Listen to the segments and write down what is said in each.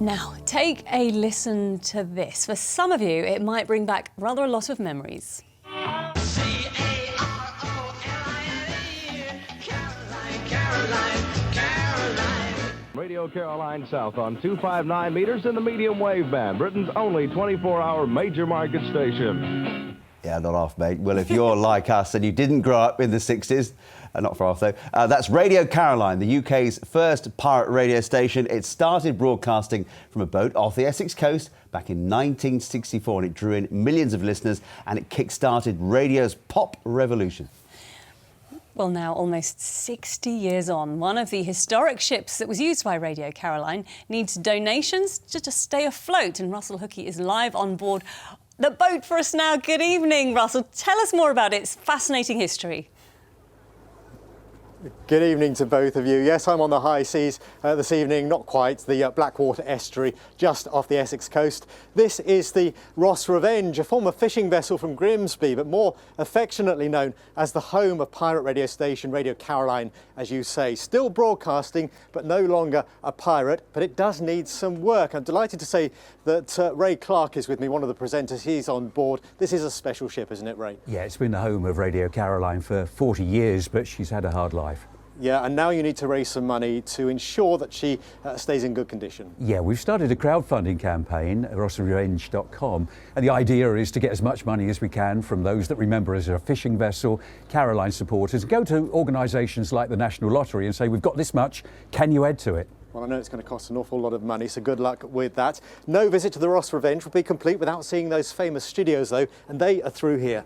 Now, take a listen to this. For some of you, it might bring back rather a lot of memories. Radio Caroline South on 259 meters in the medium wave band, Britain's only 24-hour major market station. Yeah, not off, mate. Well, if you're like us and you didn't grow up in the 60s, not far off though, that's Radio Caroline, the UK's first pirate radio station. It started broadcasting from a boat off the Essex coast back in 1964, and it drew in millions of listeners, and it kick-started radio's pop revolution. Well, now, almost 60 years on, one of the historic ships that was used by Radio Caroline needs donations to stay afloat, and Russell Hookey is live on board the boat for us now. Good evening, Russell. Tell us more about its fascinating history. Good evening to both of you. Yes, I'm on the high seas this evening, not quite, the Blackwater estuary just off the Essex coast. This is the Ross Revenge, a former fishing vessel from Grimsby, but more affectionately known as the home of pirate radio station Radio Caroline, as you say. Still broadcasting, but no longer a pirate, but it does need some work. I'm delighted to say that Ray Clark is with me, one of the presenters. He's on board. This is a special ship, isn't it, Ray? Yeah, it's been the home of Radio Caroline for 40 years, but she's had a hard life. Yeah, and now you need to raise some money to ensure that she stays in good condition. Yeah, we've started a crowdfunding campaign at rossrevenge.com, and the idea is to get as much money as we can from those that remember us as a fishing vessel, Caroline supporters, go to organisations like the National Lottery and say, we've got this much, can you add to it? Well, I know it's going to cost an awful lot of money, so good luck with that. No visit to the Ross Revenge will be complete without seeing those famous studios, though, and they are through here.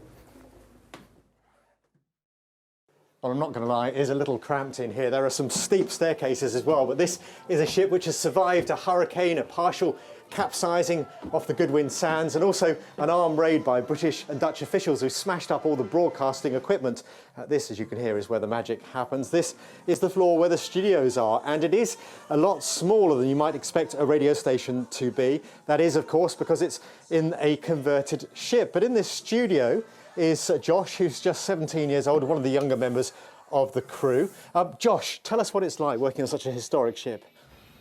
Well, I'm not going to lie, it is a little cramped in here. There are some steep staircases as well, but this is a ship which has survived a hurricane, a partial capsizing off the Goodwin Sands, and also an armed raid by British and Dutch officials who smashed up all the broadcasting equipment. This, as you can hear, is where the magic happens. This is the floor where the studios are, and it is a lot smaller than you might expect a radio station to be. That is, of course, because it's in a converted ship. But in this studio is Josh, who's just 17 years old, one of the younger members of the crew. Josh, tell us what it's like working on such a historic ship.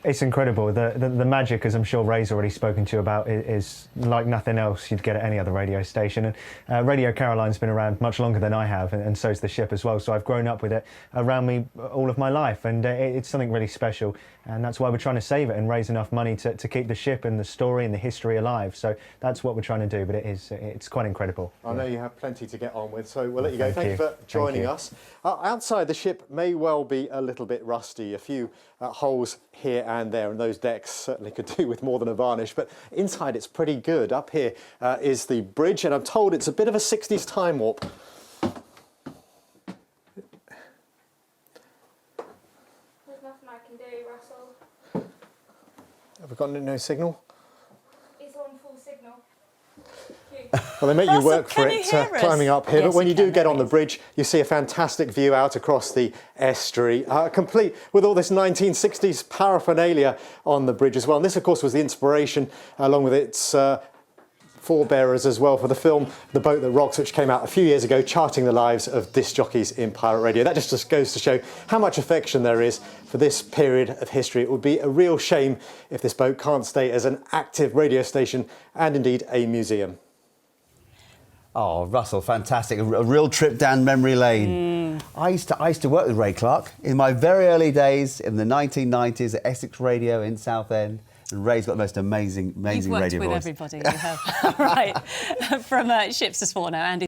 It's incredible. The magic, as I'm sure Ray's already spoken to you about, is like nothing else you'd get at any other radio station. And Radio Caroline's been around much longer than I have, and so's the ship as well. So I've grown up with it around me all of my life, and it's something really special. And that's why we're trying to save it and raise enough money to keep the ship and the story and the history alive. So that's what we're trying to do, but it's quite incredible. I know you have plenty to get on with, so we'll let you go. Thank you for joining us. Outside, the ship may well be a little bit rusty. A few holes here and there, and those decks certainly could do with more than a varnish, but inside it's pretty good. Up here is the bridge, and I'm told it's a bit of a 60s time warp. There's nothing I can do, Russell. Have we got no signal? It's on full signal. Well, they make you work for it climbing up here, Yes, but when you do get on the it is. bridge, you see a fantastic view out across the estuary, complete with all this 1960s paraphernalia on the bridge as well. And this, of course, was the inspiration, along with its forebearers as well, for the film The Boat That Rocks, which came out a few years ago, charting the lives of disc jockeys in pirate radio. That just goes to show how much affection there is for this period of history. It would be a real shame if this boat can't stay as an active radio station and indeed a museum. Oh, Russell, fantastic. A real trip down memory lane. I used to work with Ray Clark in my very early days in the 1990s at Essex Radio in Southend. And Ray's got the most amazing radio voice. You've worked with everybody, you have. Right. From Ships to Sport now, Andy.